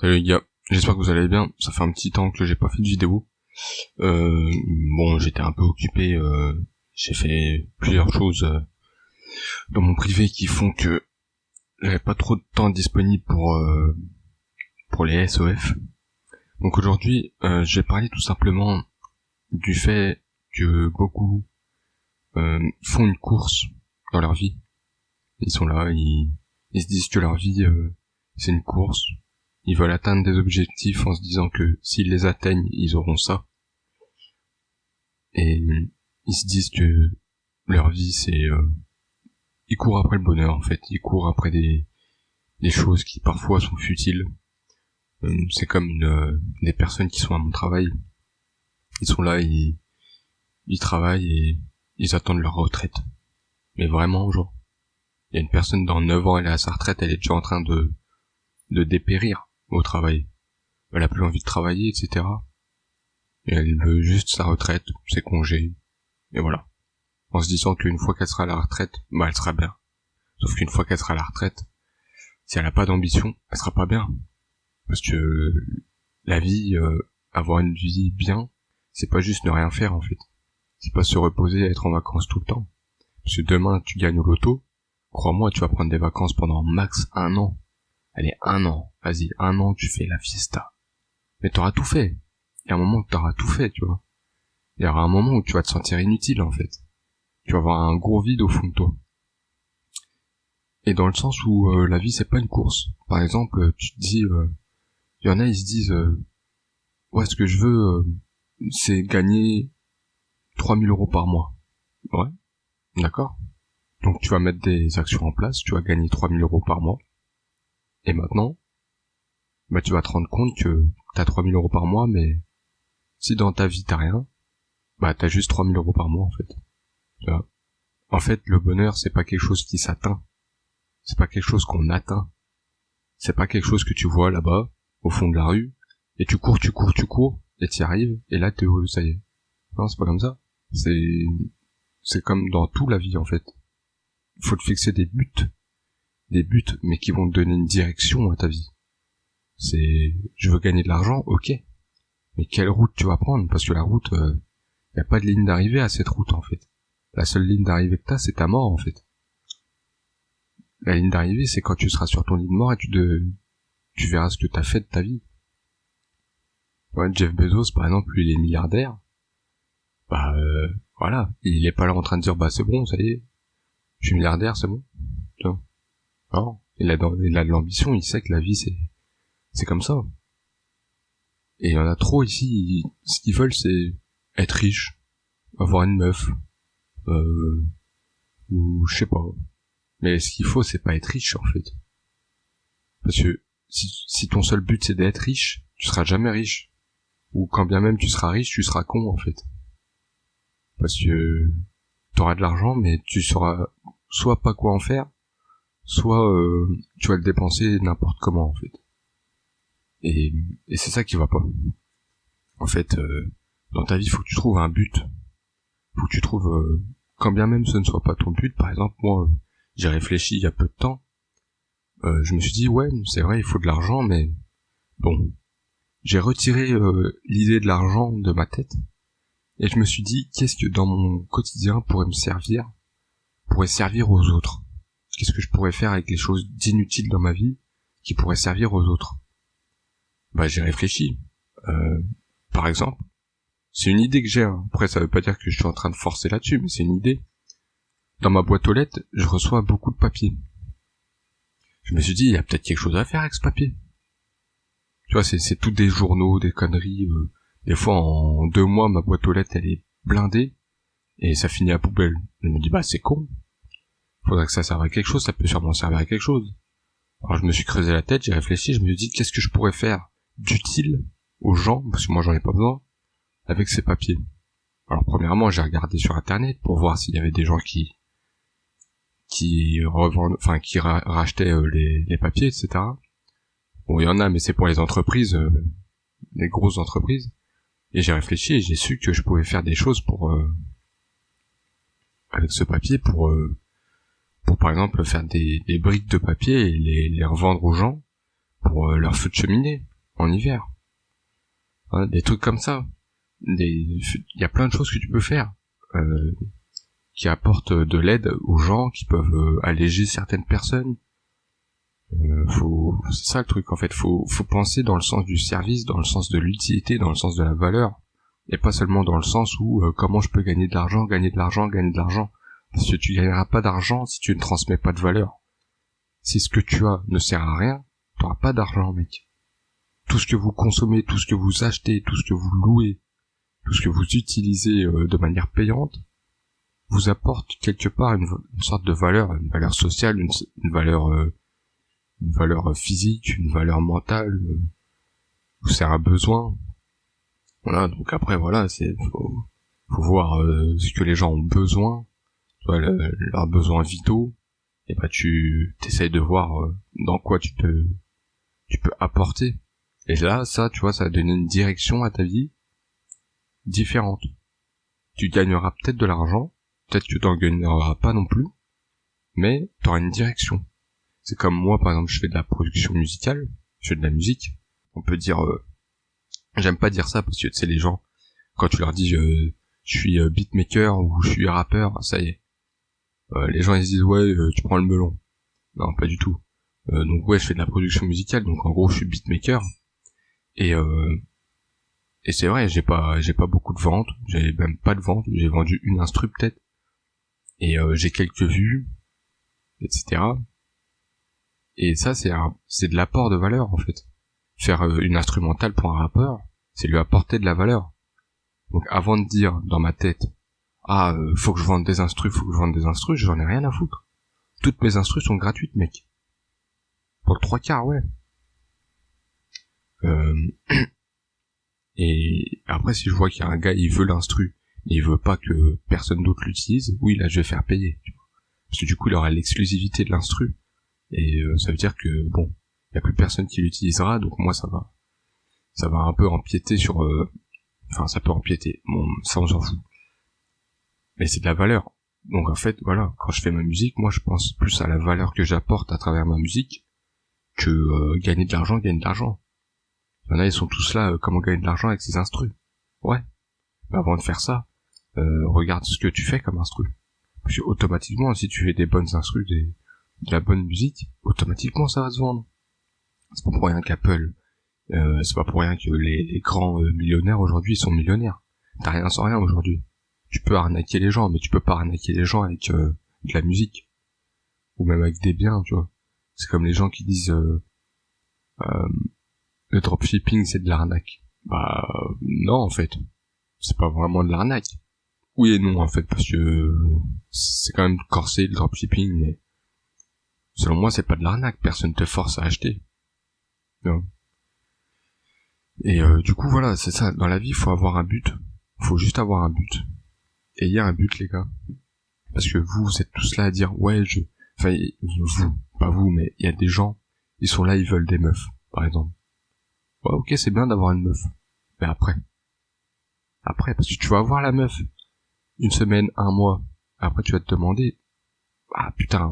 Salut les gars, j'espère que vous allez bien. Ça fait un petit temps que j'ai pas fait de vidéo. Bon, j'étais un peu occupé. J'ai fait plusieurs choses dans mon privé qui font que j'avais pas trop de temps disponible pour les SOF. Donc aujourd'hui, j'ai parlé tout simplement du fait que beaucoup font une course dans leur vie. Ils sont là, ils se disent que leur vie c'est une course. Ils veulent atteindre des objectifs en se disant que s'ils les atteignent, ils auront ça. Et ils se disent que leur vie, c'est... ils courent après le bonheur, en fait. Ils courent après des choses qui parfois sont futiles. C'est comme des personnes qui sont à mon travail. Ils sont là, ils travaillent et ils attendent leur retraite. Mais vraiment, genre, il y a une personne dans 9 ans, elle est à sa retraite, elle est déjà en train de dépérir au travail. Elle a plus envie de travailler, etc. Et elle veut juste sa retraite, ses congés, et voilà. En se disant qu'une fois qu'elle sera à la retraite, bah elle sera bien. Sauf qu'une fois qu'elle sera à la retraite, si elle a pas d'ambition, elle sera pas bien. Parce que la vie, avoir une vie bien, c'est pas juste ne rien faire en fait. C'est pas se reposer, être en vacances tout le temps. Parce que demain tu gagnes au loto, crois-moi, tu vas prendre des vacances pendant max 1 an. Allez, 1 an, vas-y, 1 an tu fais la fiesta. Mais t'auras tout fait. Il y a un moment où t'auras tout fait, tu vois. Il y aura un moment où tu vas te sentir inutile en fait. Tu vas avoir un gros vide au fond de toi. Et dans le sens où la vie c'est pas une course. Par exemple, tu te dis, il y en a ils se disent, ouais ce que je veux c'est gagner 3 000 € par mois. Ouais, d'accord. Donc tu vas mettre des actions en place, tu vas gagner 3 000 € par mois. Et maintenant, bah tu vas te rendre compte que t'as 3 000 € par mois, mais si dans ta vie t'as rien, bah t'as juste 3 000 € par mois en fait. Tu vois. En fait, le bonheur c'est pas quelque chose qui s'atteint. C'est pas quelque chose qu'on atteint. C'est pas quelque chose que tu vois là-bas, au fond de la rue, et tu cours, et t'y arrives, et là t'es heureux, ça y est. Non, c'est pas comme ça. C'est comme dans tout la vie, en fait. Il faut te fixer des buts, mais qui vont te donner une direction à ta vie. Je veux gagner de l'argent, ok. Mais quelle route tu vas prendre? Parce que la route, y a pas de ligne d'arrivée à cette route, en fait. La seule ligne d'arrivée que t'as, c'est ta mort, en fait. La ligne d'arrivée, c'est quand tu seras sur ton lit de mort et tu verras ce que t'as fait de ta vie. Ouais, Jeff Bezos, par exemple, lui, il est milliardaire. Bah, voilà. Il est pas là en train de dire, bah, c'est bon, ça y est. Je suis milliardaire, c'est bon. Tu vois. Non. Il a de l'ambition, il sait que la vie, c'est comme ça. Et il y en a trop ici, ce qu'ils veulent, c'est être riche, avoir une meuf, ou je sais pas. Mais ce qu'il faut, c'est pas être riche, en fait. Parce que si ton seul but c'est d'être riche, tu seras jamais riche. Ou quand bien même tu seras riche, tu seras con en fait. Parce que t'auras de l'argent, mais tu sauras soit pas quoi en faire, soit tu vas le dépenser n'importe comment en fait. Et c'est ça qui va pas. En fait, dans ta vie, faut que tu trouves un but. Faut que tu trouves, quand bien même ce ne soit pas ton but. Par exemple, moi, j'ai réfléchi il y a peu de temps. Je me suis dit, ouais, c'est vrai, il faut de l'argent, mais bon, j'ai retiré l'idée de l'argent de ma tête et je me suis dit qu'est-ce que dans mon quotidien pourrait servir aux autres. Qu'est-ce que je pourrais faire avec les choses d'inutiles dans ma vie qui pourraient servir aux autres. Bah j'ai réfléchi. Par exemple, c'est une idée que j'ai. Hein. Après ça veut pas dire que je suis en train de forcer là-dessus, mais c'est une idée. Dans ma boîte aux lettres, je reçois beaucoup de papier. Je me suis dit il y a peut-être quelque chose à faire avec ce papier. Tu vois, c'est tout des journaux, des conneries. Des fois, en 2 mois, ma boîte aux lettres, elle est blindée, et ça finit à poubelle. Je me dis, bah, c'est con. Faudrait que ça serve à quelque chose, ça peut sûrement servir à quelque chose. Alors, je me suis creusé la tête, j'ai réfléchi, je me suis dit, qu'est-ce que je pourrais faire d'utile aux gens, parce que moi, j'en ai pas besoin, avec ces papiers. Alors, premièrement, j'ai regardé sur Internet pour voir s'il y avait des gens qui revendent, enfin, qui rachetaient les papiers, etc. Bon, il y en a, mais c'est pour les entreprises, les grosses entreprises. Et j'ai réfléchi et j'ai su que je pouvais faire des choses pour avec ce papier pour par exemple faire des briques de papier et les revendre aux gens pour leur feu de cheminée. en hiver. Hein, des trucs comme ça. Il y a plein de choses que tu peux faire, qui apportent de l'aide aux gens, qui peuvent alléger certaines personnes. C'est ça le truc en fait. Faut penser dans le sens du service, dans le sens de l'utilité, dans le sens de la valeur, et pas seulement dans le sens où comment je peux gagner de l'argent. Parce que tu gagneras pas d'argent si tu ne transmets pas de valeur. Si ce que tu as ne sert à rien, t'auras pas d'argent, mec. Tout ce que vous consommez, tout ce que vous achetez, tout ce que vous louez, tout ce que vous utilisez de manière payante, vous apporte quelque part une sorte de valeur, une valeur sociale, une valeur physique, une valeur mentale, vous sert à besoin. Voilà, donc après voilà, faut voir ce que les gens ont besoin, leurs besoins vitaux, et bah tu t'essayes de voir dans quoi tu peux apporter. Et là, ça, tu vois, ça va donner une direction à ta vie différente. Tu gagneras peut-être de l'argent, peut-être que tu n'en gagneras pas non plus, mais tu auras une direction. C'est comme moi, par exemple, je fais de la production musicale, je fais de la musique. On peut dire, j'aime pas dire ça parce que tu sais les gens, quand tu leur dis je suis beatmaker ou je suis rappeur, ça y est. Les gens ils se disent ouais, tu prends le melon. Non, pas du tout. Donc ouais, je fais de la production musicale, donc en gros je suis beatmaker. Et c'est vrai, j'ai pas beaucoup de ventes, j'ai même pas de ventes, j'ai vendu une instru peut-être. Et j'ai quelques vues, etc. Et ça c'est de l'apport de valeur en fait. Faire une instrumentale pour un rappeur, c'est lui apporter de la valeur. Donc avant de dire dans ma tête faut que je vende des instrus, j'en ai rien à foutre. Toutes mes instrus sont gratuites, mec. Pour le 3/4, ouais. Et après, si je vois qu'il y a un gars, il veut l'instru, et il veut pas que personne d'autre l'utilise, oui, là, je vais faire payer. Tu vois. Parce que du coup, il aura l'exclusivité de l'instru. Et ça veut dire que, bon, il y a plus personne qui l'utilisera, donc moi, ça va un peu empiéter sur... Enfin, ça peut empiéter. Bon, ça, on s'en fout. Mais c'est de la valeur. Donc en fait, voilà, quand je fais ma musique, moi, je pense plus à la valeur que j'apporte à travers ma musique que gagner de l'argent. Il y en a, ils sont tous là, comment gagner de l'argent avec ses instrus. Ouais. Mais avant de faire ça, regarde ce que tu fais comme instru. Parce que automatiquement, si tu fais des bonnes instrus, de la bonne musique, automatiquement ça va se vendre. C'est pas pour rien qu'Apple, c'est pas pour rien que les grands millionnaires aujourd'hui, ils sont millionnaires. T'as rien sans rien aujourd'hui. Tu peux arnaquer les gens, mais tu peux pas arnaquer les gens avec de la musique. Ou même avec des biens, tu vois. C'est comme les gens qui disent le dropshipping c'est de l'arnaque. Bah non en fait. C'est pas vraiment de l'arnaque. Oui et non en fait, parce que c'est quand même corsé le dropshipping, mais selon moi c'est pas de l'arnaque, personne te force à acheter. Non. Et du coup voilà, c'est ça, dans la vie il faut avoir un but. Faut juste avoir un but. Et il y a un but les gars. Parce que vous êtes tous là à dire ouais enfin vous, pas vous, mais il y a des gens, ils sont là, ils veulent des meufs, par exemple. Ouais ok c'est bien d'avoir une meuf. Mais après, parce que tu vas avoir la meuf une semaine, un mois, après tu vas te demander putain,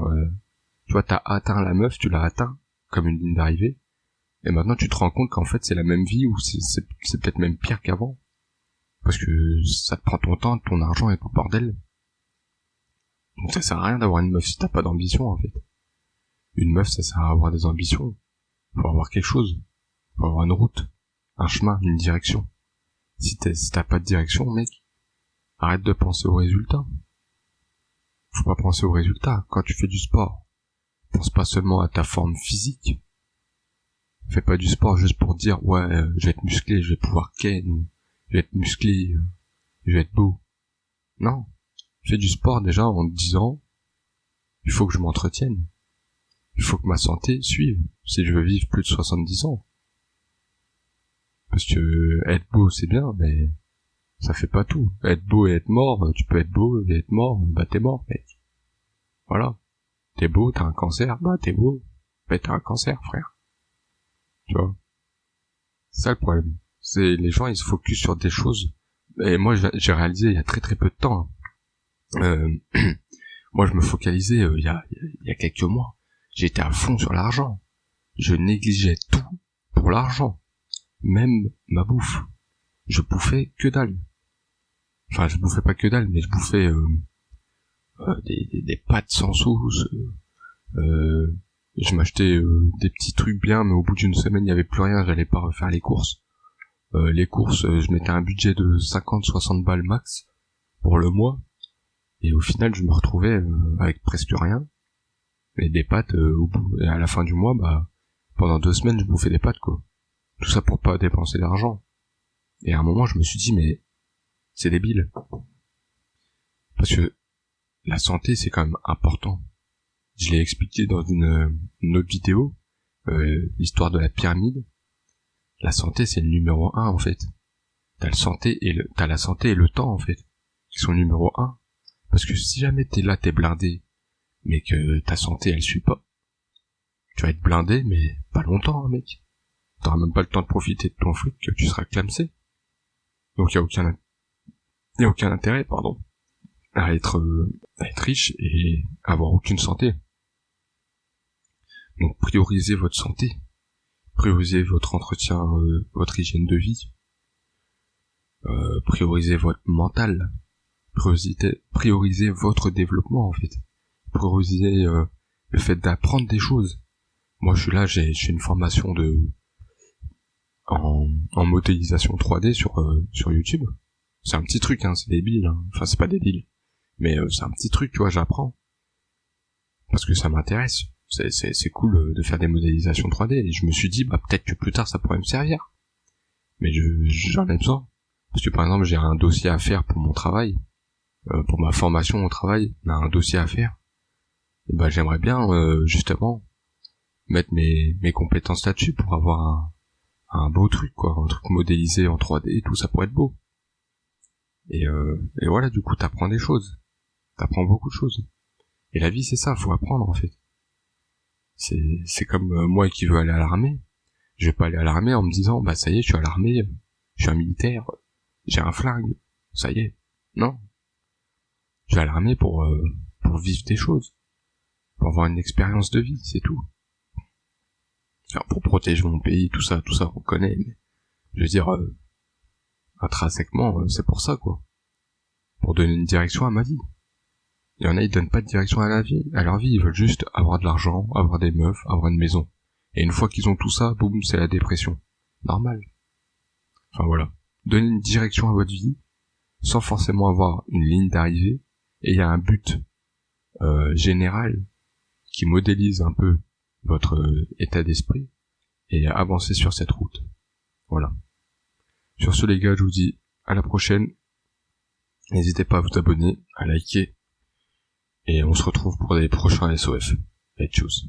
tu vois t'as atteint la meuf, tu l'as atteint comme une ligne d'arrivée, et maintenant tu te rends compte qu'en fait c'est la même vie, ou c'est peut-être même pire qu'avant, parce que ça te prend ton temps, ton argent et ton bordel. Donc ça sert à rien d'avoir une meuf si t'as pas d'ambition en fait. Une meuf ça sert à avoir des ambitions, faut avoir quelque chose, faut avoir une route, un chemin, une direction. Si t'as pas de direction, mec, arrête de penser aux résultats. Faut pas penser aux résultats. Quand tu fais du sport, pense pas seulement à ta forme physique. Fais pas du sport juste pour dire ouais, je vais être musclé, je vais pouvoir ken, ou je vais être musclé, je vais être beau. Non. Fais du sport déjà en te disant il faut que je m'entretienne. Il faut que ma santé suive si je veux vivre plus de 70 ans. Parce que être beau c'est bien, mais ça fait pas tout. Être beau et être mort, tu peux être beau et être mort, bah t'es mort, mec. Voilà. T'es beau, t'as un cancer, bah t'es beau, bah t'as un cancer, frère. Tu vois. C'est ça le problème. C'est les gens ils se focus sur des choses. Et moi j'ai réalisé il y a très très peu de temps. Moi je me focalisais il y a quelques mois. J'étais à fond sur l'argent. Je négligeais tout pour l'argent. même ma bouffe. Je bouffais que dalle. Enfin, je bouffais pas que dalle, mais je bouffais des pâtes sans sauce. Je m'achetais des petits trucs bien, mais au bout d'une semaine, il y avait plus rien, j'allais pas refaire les courses. Je mettais un budget de 50-60 balles max pour le mois, et au final, je me retrouvais avec presque rien. Et des pâtes, et à la fin du mois, pendant 2 semaines, je bouffais des pâtes, quoi. Tout ça pour pas dépenser d'argent. Et à un moment, je me suis dit, mais c'est débile. Parce que la santé, c'est quand même important. Je l'ai expliqué dans une autre vidéo, l'histoire de la pyramide. La santé, c'est le numéro 1, en fait. T'as la santé et le temps, en fait, qui sont numéro 1. Parce que si jamais t'es là, t'es blindé, mais que ta santé, elle suit pas, tu vas être blindé, mais pas longtemps, hein, mec. T'auras même pas le temps de profiter de ton fric, que tu seras clamsé. Donc y a aucun intérêt, à être riche et avoir aucune santé. Donc priorisez votre santé, priorisez votre entretien, votre hygiène de vie, priorisez votre mental, priorisez votre développement, en fait. Priorisez le fait d'apprendre des choses. Moi je suis là, j'ai une formation en modélisation 3D sur YouTube. C'est un petit truc, hein, c'est débile, hein. Enfin c'est pas débile, mais c'est un petit truc, tu vois, j'apprends parce que ça m'intéresse. C'est cool de faire des modélisations 3D, et je me suis dit peut-être que plus tard ça pourrait me servir, mais j'en ai besoin parce que par exemple j'ai un dossier à faire pour mon travail, pour ma formation au travail, on a un dossier à faire, et j'aimerais bien justement mettre mes compétences là-dessus pour avoir un beau truc, quoi, un truc modélisé en 3D et tout, ça pourrait être beau. Et voilà, du coup t'apprends des choses, t'apprends beaucoup de choses, et la vie c'est ça, faut apprendre, en fait. C'est comme moi qui veux aller à l'armée, je vais pas aller à l'armée en me disant ça y est, je suis à l'armée, je suis un militaire, j'ai un flingue, ça y est. Non, je vais à l'armée pour vivre des choses, pour avoir une expérience de vie, c'est tout. Alors, pour protéger mon pays, tout ça on connaît, mais je veux dire intrinsèquement, c'est pour ça, quoi, pour donner une direction à ma vie. Il y en a, ils donnent pas de direction à leur vie, ils veulent juste avoir de l'argent, avoir des meufs, avoir une maison. Et une fois qu'ils ont tout ça, boum, c'est la dépression. Normal. Enfin voilà. Donnez une direction à votre vie, sans forcément avoir une ligne d'arrivée, et il y a un but général qui modélise un peu votre état d'esprit, et avancez sur cette route. Voilà. Sur ce, les gars, je vous dis à la prochaine. N'hésitez pas à vous abonner, à liker, et on se retrouve pour des prochains SOF. Et tchuss.